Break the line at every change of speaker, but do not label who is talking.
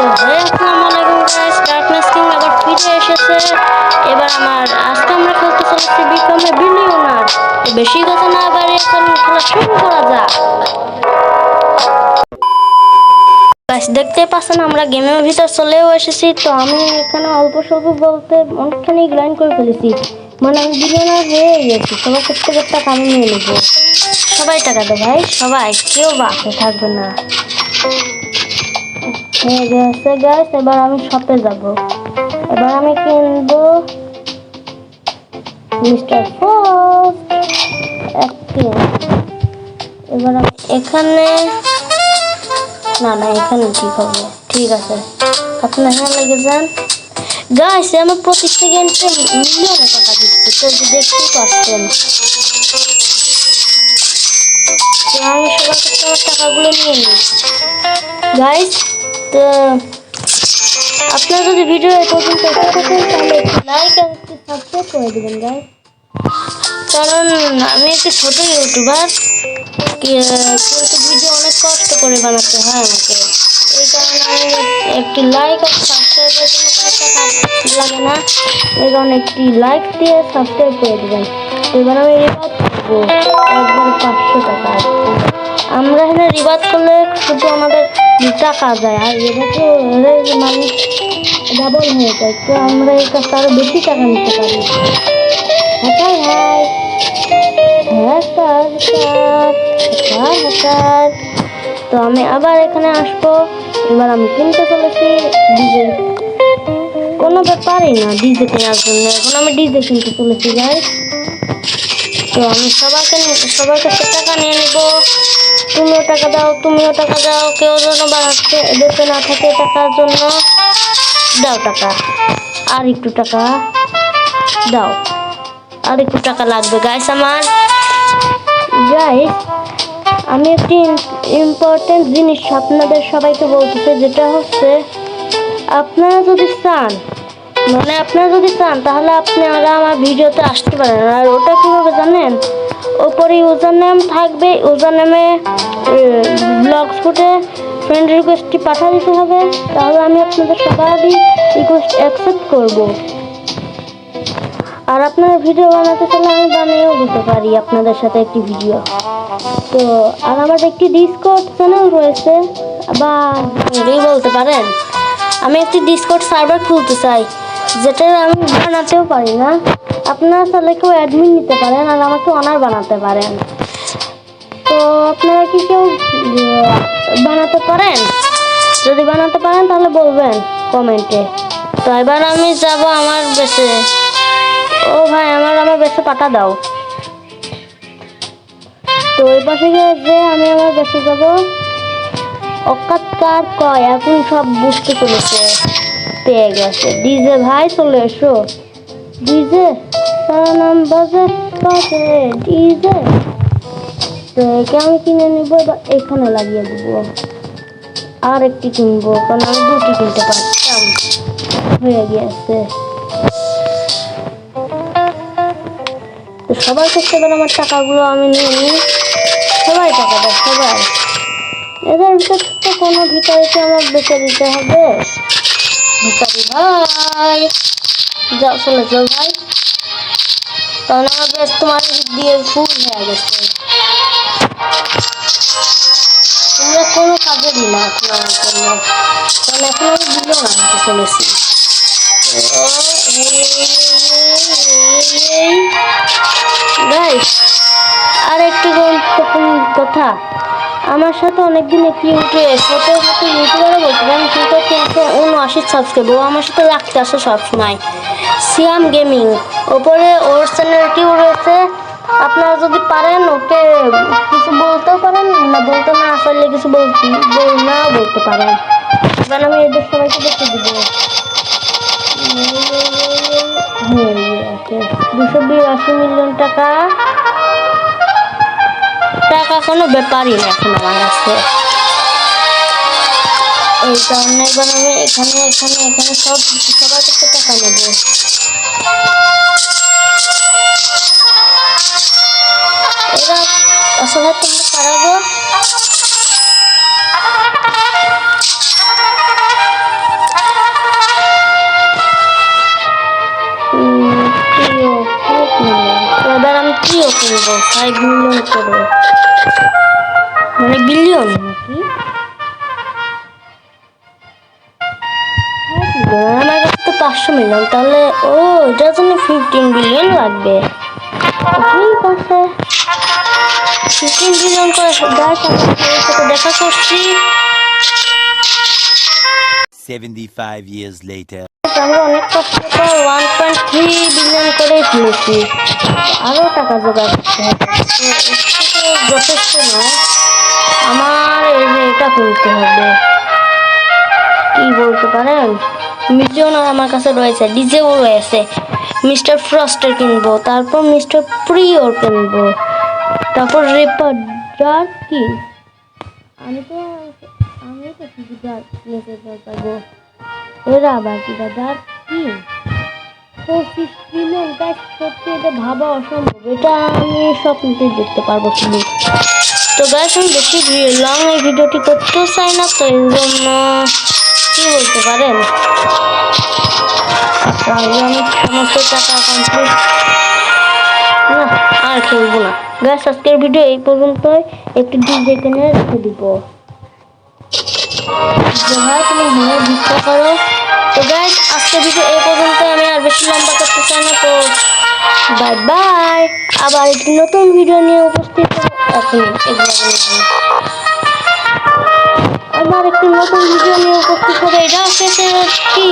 আসসালামু আলাইকুম guys, darkness king আবার ফিরে এসেছে। এবার আজকে আমরা খেলতে চলেছি বিকম এ বিলিয়নার। বেশি কথা না বাড়িয়ে চলুন খেলা শুরু করা যাক। গাইস দেখতে পাচ্ছেন আমরা গেমের ভিতর চলেও এসেছি। তো আমি এখানে অল্প স্বল্প বলতে অনেকখানি গ্রাইন্ড করে ফেলেছি, মানে আমি বিলিয়নার হয়ে গেছি। সবাই প্রত্যেকের টাকা আমি নিয়ে নেবো। সবাই টাকা দেয় ভাই, সবাই, কেউ বাকি থাকবে না। গাইস এবার আমি শপে যাব। এবার আমি কিনবো মিস্টার ফক্স একটি। এবার আমি এখানে না এখানে ঠিক হবে, ঠিক আছে। আপনার হ্যাঁ লেগে যান গাইস। আমার প্রতি সেকেন্ডে মিলিয়নে টাকা দিচ্ছে, তো দেখতেই পাচ্ছেন। আমি সবার কাছে আমার টাকাগুলো নিয়ে নিই গাইস। তো আপনারা যদি ভিডিও পর্যন্ত থাকেন তাহলে লাইক আর সাবস্ক্রাইব করে দেবেন গাইস, কারণ আমি একটি ছোট ইউটিউবার, কিন্তু ভিডিও অনেক কষ্ট করে বানাতে হয় আমাকে। এই কারণে আমি একটি লাইক আর সাবস্ক্রাইবের জন্য কোনো টাকা লাগে না, এই কারণে একটি লাইক দিয়ে সাবস্ক্রাইব করে দেবেন। এবার আমি রিবাদ করবো একবার 500 টাকা। আমরা এখানে রিবাদ করলে শুধু আমাদের টাকা যায়, আর এটা তো মানে ডাবল হয়ে যায়। তো আমরা এই কাজটা আরো বেশি টাকা নিতে পারি। তো আমি আবার এখানে আসবো। এবার আমি কিনতে চলেছি ডিজে। কোনো ব্যাপারই না ডিজে কেনার জন্য, এখন আমি ডিজে কিনতে চলেছি গাইস। তো আমি সবার কাছে টাকা নিয়ে নিব। তুমিও টাকা দাও, তুমিও টাকা দাও। কেউ যেন বাড়াচ্ছে এদেরকে না থাকে টাকার জন্য। দাও টাকা, আর একটু টাকা দাও, আর একটু টাকা লাগবে গাইস আমার। গাইস আমি একটি ইম্পর্টেন্ট জিনিস আপনাদের সবাইকে বলতেছি, যেটা হচ্ছে আপনারা যদি চান তাহলে আপনারা আমার ভিডিওতে আসতে পারেন। আর ওটা কিভাবে জানেন? ওপরে ইউজার নেম থাকবে, ইউজার নেমে ব্লগস্পটে ফ্রেন্ড রিকোয়েস্টটি পাঠিয়ে দিতে হবে, তাহলে আমি আপনাদের সবারই রিকোয়েস্ট অ্যাকসেপ্ট করব। আর আপনারা ভিডিও বানাতে চাইলে আমি বানিয়েও দিতে পারি আপনাদের সাথে একটি ভিডিও। তো আর আমার একটি ডিসকর্ড চ্যানেল রয়েছে, বা বলতে পারেন আমি একটি ডিসকর্ড সার্ভার খুলতে চাই, যেটা আমি বানাতেও পারি না। আপনারা চাইলে কেউ অ্যাডমিন নিতে পারেন আর আমাকে অনার বানাতে পারেন। তো আপনারা কি কেউ বানাতে পারেন? যদি বানাতে পারেন তাহলে বলবেন কমেন্টে। তো এবার আমি যাব আমার বেসে। ও ভাই আমার বেসে পাঠা দাও। তো ওই পাশে গিয়ে যে আমি আমার বেসে যাব। অকাতকার কয় এখন সব বুঝতে চলেছে, পেয়ে গেছে। ডিজে ভাই চলে এসো, ডিজে নাম বাজে বাজে ডিজে। তো একে আমি কিনে নিব, এখানে লাগিয়ে দেবো। আর একটি কিনবো, কারণ আমি দুটি কিনতে পারতাম, হয়ে গিয়েছে। তো সবার কাছে এবার আমার টাকাগুলো আমি নিয়ে নিই। সবাই টাকা দেয়, সবাই। এদের ভিতর তো কোনো ভিকারিকে আমার বেঁচে দিতে হবে। ভিকারি ভাই যাও, চলে যাও ভাই, কারণ আমার বেশ তোমার দিয়ে ফুল হয়ে গেছে। তোমরা কোনো কাজেরই না এখন আমার জন্য, কারণ এখন আমি বিলিয়ন আনতে চলেছি। গাইস আর একটি গুরুত্বপূর্ণ কথা, আমার সাথে অনেকদিন একটি ইউটিউবারও বলতে পারেন, কিন্তু 379 সাবস্ক্রাইব। ও আমার সাথে লাগতে আসে সবসময়। সিয়াম গেমিং, ওপরে ওর চ্যানেলটিও রয়েছে। আপনারা যদি পারেন ওকে কিছু বলতেও পারেন, না বলতে না আসলে কিছু বলতে পারেন। এবার আমি এদের সবাইকে দেখে দিব। 282 মিলিয়ন টাকা কোনো ব্যাপারই না এখন আমার কাছে। এই কারণে এবার আমি এখানে সবার কাছে টাকা নেব। এবার আসলে তোমরা পারবো। কিনবো 5 মিলিয়ন করে, মানে বিলিয়ন নাকি? আমার কাছে তো 500 মিলিয়ন, তাহলে ও এটার জন্য 15 বিলিয়ন লাগবে। ঠিক আছে, 15 বিলিয়ন করে গাইস আপনাদের সাথে দেখা করছি।
75 years later.
আমরা অনেক কষ্ট করে 1.3 বিলিয়ন করে তুলেছি, আরো টাকা জোগাড় করতে হবে। তো যথেষ্ট নয়, আমার এই যে এটা কিনতে হবে, কি বলতে পারেন, মিলিয়নার আমার কাছে রয়েছে, ডিজেও রয়েছে। মিস্টার ফ্রস্টার কিনবো, তারপর মিস্টার প্রিয়র কিনবো, তারপর রেপার ডার্ক কি, আমি তো শুধু ডার্ক নিতে পারবো। এরা আবার কি ডার্ক কি 25 মিলিয়ন গাছ, সত্যি এটা ভাবা অসম্ভব, এটা আমি স্বপ্নতে দেখতে পারবো শুধু। তো গাছ আমি বেশি লং এই ভিডিওটি করতেও চাই না, তো এই জন্য কি বলতে পারেন, তাহলে আমি সমস্ত টাকা কমপ্লিট না আর খেলবো না। গাছ আজকের ভিডিও এই পর্যন্তই, একটি ডিজে কিনে রেখে দিব। ভাই তুমি মনে ভিক্ষা করো। তো গাইস আজকের ভিডিও এই পর্যন্ত, আমি আর বেশি লম্বা করতে চাই না, তো বাই বাই। আবার একটি নতুন ভিডিও নিয়ে উপস্থিত আবার একটি নতুন ভিডিও নিয়ে উপস্থিত হবে। এটা হচ্ছে কি